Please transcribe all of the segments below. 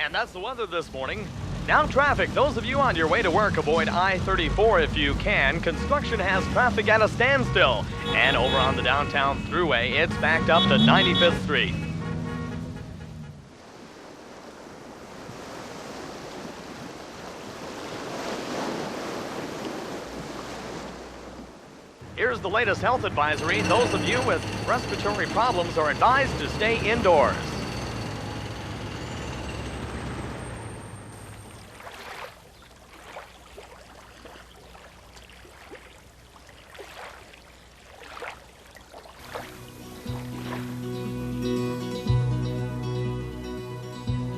And that's the weather this morning. Now traffic. Those of you on your way to work, avoid I-34 if you can. Construction has traffic at a standstill. And over on the downtown thruway, it's backed up to 95th Street. Here's the latest health advisory. Those of you with respiratory problems are advised to stay indoors.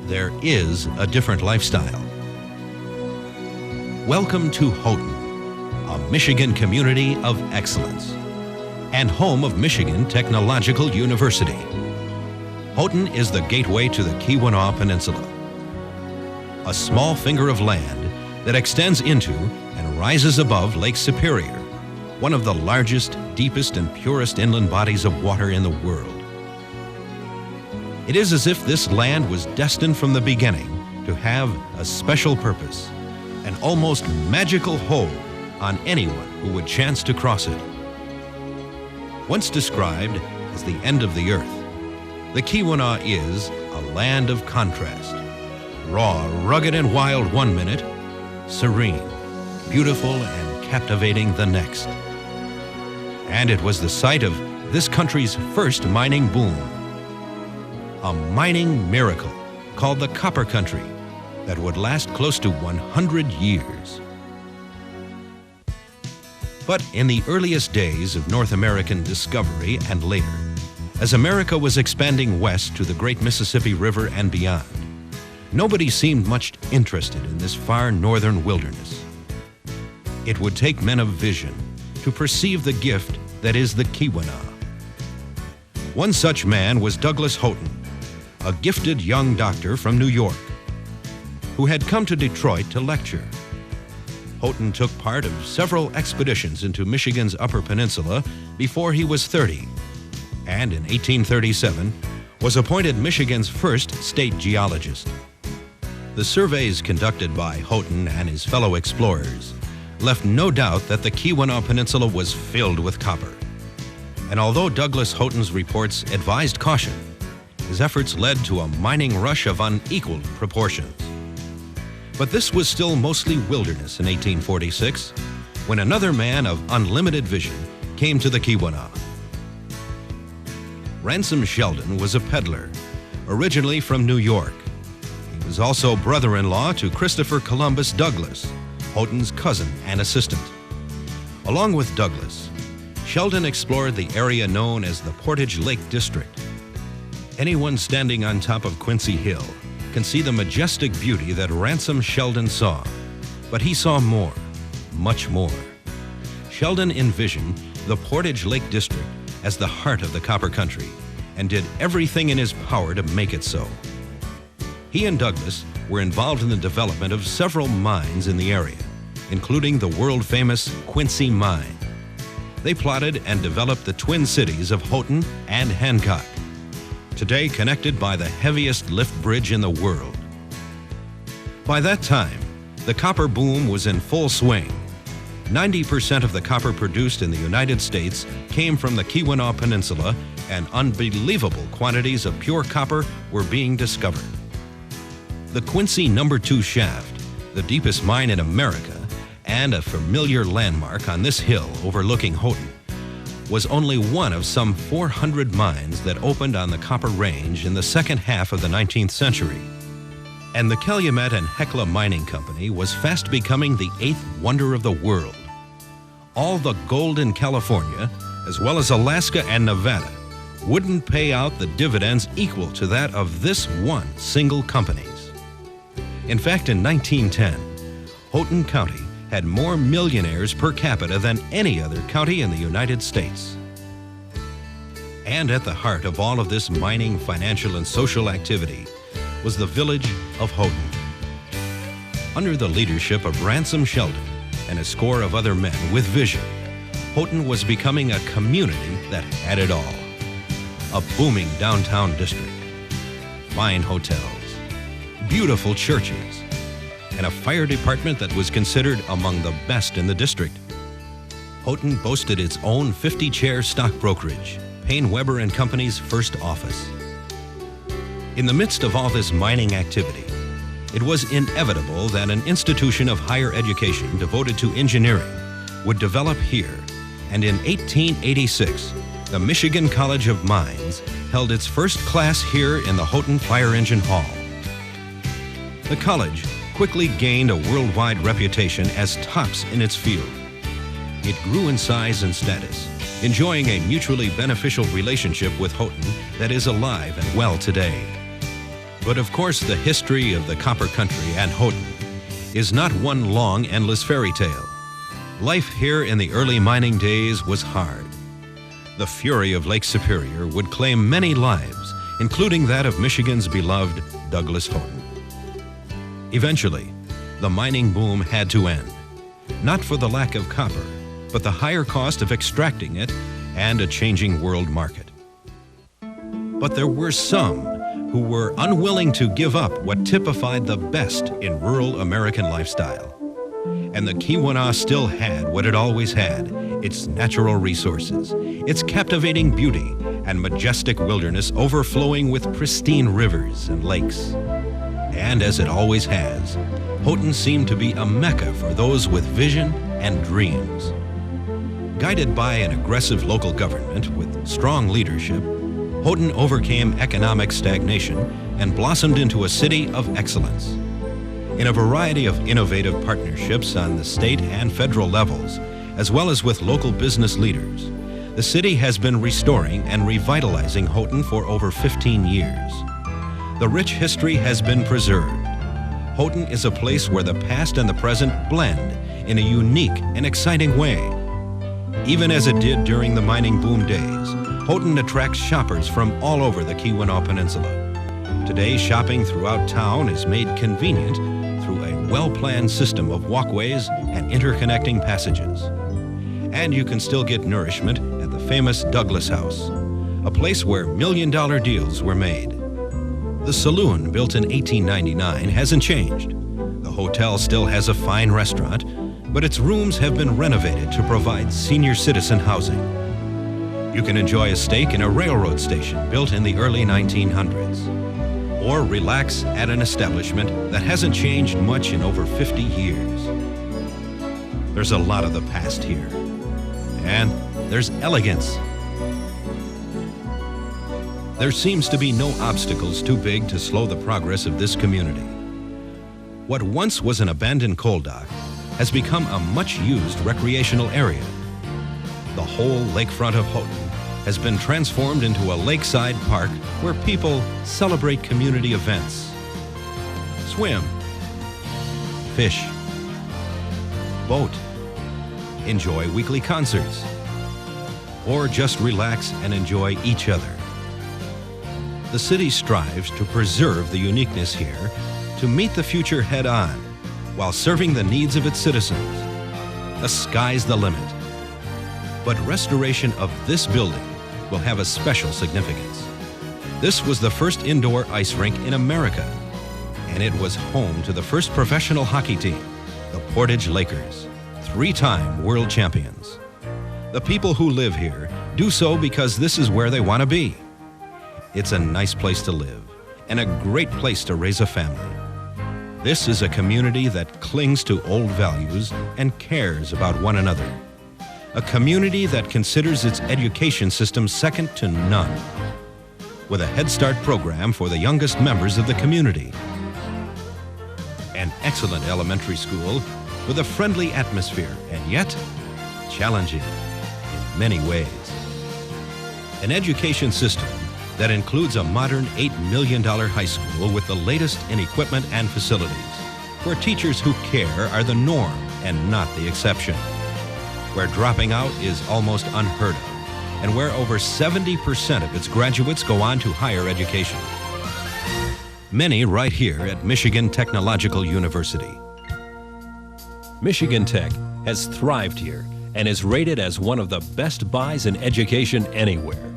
There is a different lifestyle. Welcome to Houghton, a Michigan community of excellence and home of Michigan Technological University. Houghton is the gateway to the Keweenaw Peninsula, a small finger of land that extends into and rises above Lake Superior, one of the largest, deepest, and purest inland bodies of water in the world. It is as if this land was destined from the beginning to have a special purpose, an almost magical hold on anyone who would chance to cross it. Once described as the end of the earth, the Keweenaw is a land of contrast. Raw, rugged, and wild one minute, serene, beautiful, and captivating the next. And it was the site of this country's first mining boom. A mining miracle called the Copper Country that would last close to 100 years. But in the earliest days of North American discovery and later, as America was expanding west to the great Mississippi River and beyond, nobody seemed much interested in this far northern wilderness. It would take men of vision to perceive the gift that is the Keweenaw. One such man was Douglas Houghton, a gifted young doctor from New York, who had come to Detroit to lecture. Houghton took part of several expeditions into Michigan's Upper Peninsula before he was 30, and in 1837 was appointed Michigan's first state geologist. The surveys conducted by Houghton and his fellow explorers left no doubt that the Keweenaw Peninsula was filled with copper. And although Douglas Houghton's reports advised caution, his efforts led to a mining rush of unequaled proportions. But this was still mostly wilderness in 1846, when another man of unlimited vision came to the Keweenaw. Ransom Sheldon was a peddler, originally from New York. He was also brother-in-law to Christopher Columbus Douglas, Houghton's cousin and assistant. Along with Douglas, Sheldon explored the area known as the Portage Lake District. Anyone standing on top of Quincy Hill can see the majestic beauty that Ransom Sheldon saw. But he saw more, much more. Sheldon envisioned the Portage Lake District as the heart of the Copper Country and did everything in his power to make it so. He and Douglas were involved in the development of several mines in the area, including the world-famous Quincy Mine. They plotted and developed the twin cities of Houghton and Hancock, today connected by the heaviest lift bridge in the world. By that time, the copper boom was in full swing. 90% of the copper produced in the United States came from the Keweenaw Peninsula, and unbelievable quantities of pure copper were being discovered. The Quincy No. 2 shaft, the deepest mine in America, and a familiar landmark on this hill overlooking Houghton, was only one of some 400 mines that opened on the Copper Range in the second half of the 19th century. And the Calumet and Hecla Mining Company was fast becoming the 8th wonder of the world. All the gold in California, as well as Alaska and Nevada, wouldn't pay out the dividends equal to that of this one single company's. In fact, in 1910, Houghton County had more millionaires per capita than any other county in the United States. And at the heart of all of this mining, financial, and social activity was the village of Houghton. Under the leadership of Ransom Sheldon and a score of other men with vision, Houghton was becoming a community that had it all. A booming downtown district, fine hotels, beautiful churches, and a fire department that was considered among the best in the district. Houghton boasted its own 50-chair stock brokerage, Payne Weber & Company's first office. In the midst of all this mining activity, it was inevitable that an institution of higher education devoted to engineering would develop here, and in 1886, the Michigan College of Mines held its first class here in the Houghton Fire Engine Hall. The college quickly gained a worldwide reputation as tops in its field. It grew in size and status, enjoying a mutually beneficial relationship with Houghton that is alive and well today. But of course, the history of the Copper Country and Houghton is not one long, endless fairy tale. Life here in the early mining days was hard. The fury of Lake Superior would claim many lives, including that of Michigan's beloved Douglas Houghton. Eventually, the mining boom had to end, not for the lack of copper, but the higher cost of extracting it and a changing world market. But there were some who were unwilling to give up what typified the best in rural American lifestyle. And the Keweenaw still had what it always had, its natural resources, its captivating beauty, and majestic wilderness overflowing with pristine rivers and lakes. And as it always has, Houghton seemed to be a mecca for those with vision and dreams. Guided by an aggressive local government with strong leadership, Houghton overcame economic stagnation and blossomed into a city of excellence. In a variety of innovative partnerships on the state and federal levels, as well as with local business leaders, the city has been restoring and revitalizing Houghton for over 15 years. The rich history has been preserved. Houghton is a place where the past and the present blend in a unique and exciting way. Even as it did during the mining boom days, Houghton attracts shoppers from all over the Keweenaw Peninsula. Today, shopping throughout town is made convenient through a well-planned system of walkways and interconnecting passages. And you can still get nourishment at the famous Douglas House, a place where million-dollar deals were made. The saloon, built in 1899, hasn't changed. The hotel still has a fine restaurant, but its rooms have been renovated to provide senior citizen housing. You can enjoy a steak in a railroad station built in the early 1900s, or relax at an establishment that hasn't changed much in over 50 years. There's a lot of the past here, and there's elegance. There seems to be no obstacles too big to slow the progress of this community. What once was an abandoned coal dock has become a much-used recreational area. The whole lakefront of Houghton has been transformed into a lakeside park where people celebrate community events, swim, fish, boat, enjoy weekly concerts, or just relax and enjoy each other. The city strives to preserve the uniqueness here to meet the future head-on while serving the needs of its citizens. The sky's the limit. But restoration of this building will have a special significance. This was the first indoor ice rink in America, and it was home to the first professional hockey team, the Portage Lakers, 3-time world champions. The people who live here do so because this is where they want to be. It's a nice place to live and a great place to raise a family. This is a community that clings to old values and cares about one another. A community that considers its education system second to none, with a Head Start program for the youngest members of the community. An excellent elementary school with a friendly atmosphere and yet challenging in many ways. An education system that includes a modern $8 million high school with the latest in equipment and facilities, where teachers who care are the norm and not the exception, where dropping out is almost unheard of, and where over 70% of its graduates go on to higher education. Many right here at Michigan Technological University. Michigan Tech has thrived here and is rated as one of the best buys in education anywhere.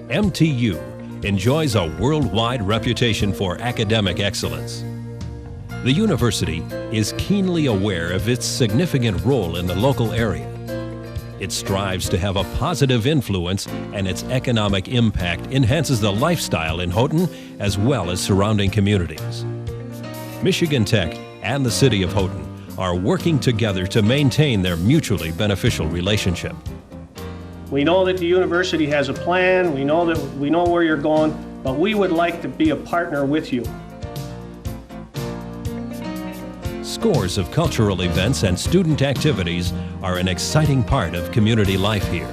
MTU enjoys a worldwide reputation for academic excellence. The university is keenly aware of its significant role in the local area. It strives to have a positive influence, and its economic impact enhances the lifestyle in Houghton as well as surrounding communities. Michigan Tech and the City of Houghton are working together to maintain their mutually beneficial relationship. We know that the university has a plan, we know where you're going, but we would like to be a partner with you. Scores of cultural events and student activities are an exciting part of community life here.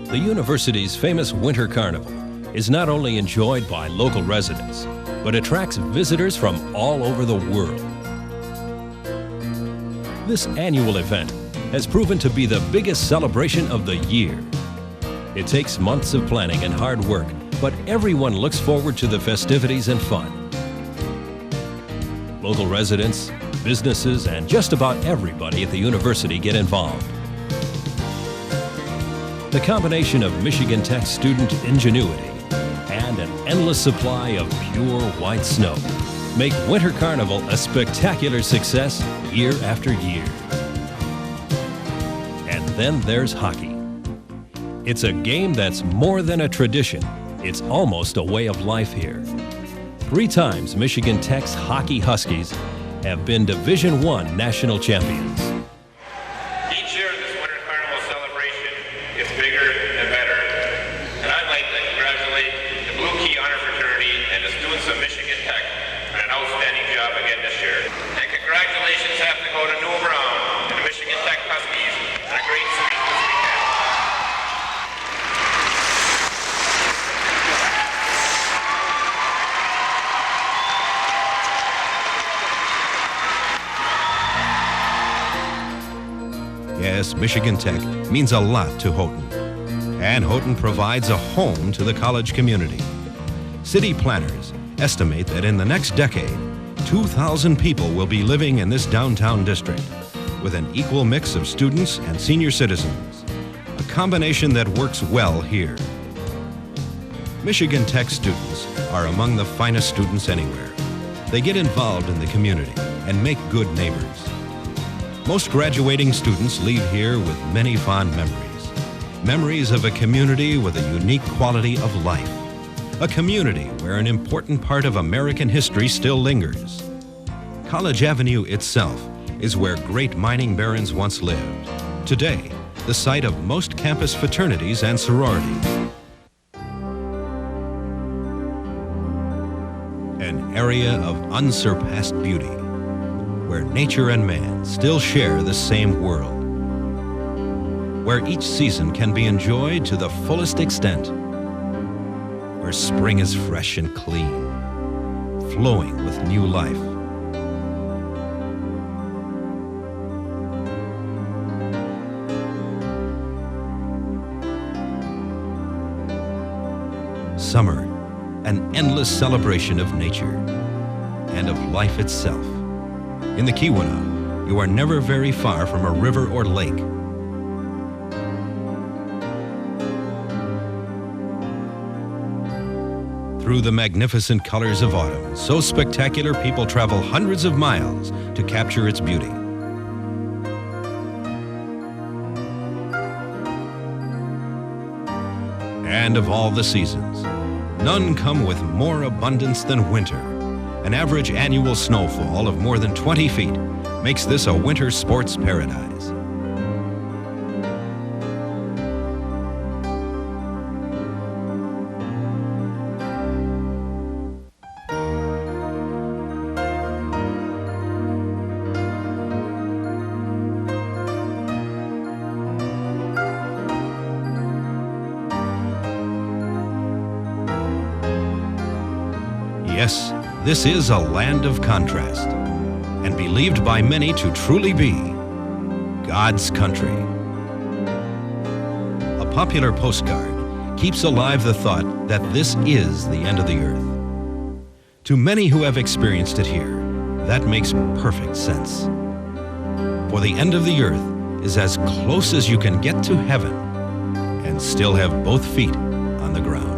The university's famous Winter Carnival is not only enjoyed by local residents, but attracts visitors from all over the world. This annual event has proven to be the biggest celebration of the year. It takes months of planning and hard work, but everyone looks forward to the festivities and fun. Local residents, businesses, and just about everybody at the university get involved. The combination of Michigan Tech's student ingenuity and an endless supply of pure white snow make Winter Carnival a spectacular success year after year. And then there's hockey. It's a game that's more than a tradition. It's almost a way of life here. 3 times Michigan Tech's Hockey Huskies have been Division I national champions. Each year this Winter Carnival celebration gets bigger and better. And I'd like to congratulate the Blue Key Honor Fraternity and the students of Michigan Tech on an outstanding job again this year. And congratulations have to go to New Brown and the Michigan Tech Huskies on a great sweep this weekend. Yes, Michigan Tech means a lot to Houghton. And Houghton provides a home to the college community. City planners estimate that in the next decade, 2,000 people will be living in this downtown district, with an equal mix of students and senior citizens, a combination that works well here. Michigan Tech students are among the finest students anywhere. They get involved in the community and make good neighbors. Most graduating students leave here with many fond memories. Memories of a community with a unique quality of life. A community where an important part of American history still lingers. College Avenue itself is where great mining barons once lived. Today, the site of most campus fraternities and sororities. An area of unsurpassed beauty, where nature and man still share the same world, where each season can be enjoyed to the fullest extent, where spring is fresh and clean, flowing with new life. Summer, an endless celebration of nature and of life itself. In the Keweenaw, you are never very far from a river or lake. Through the magnificent colors of autumn, so spectacular people travel hundreds of miles to capture its beauty. And of all the seasons, none come with more abundance than winter. An average annual snowfall of more than 20 feet makes this a winter sports paradise. Yes, this is a land of contrast, and believed by many to truly be God's country. A popular postcard keeps alive the thought that this is the end of the earth. To many who have experienced it here, that makes perfect sense. For the end of the earth is as close as you can get to heaven and still have both feet on the ground.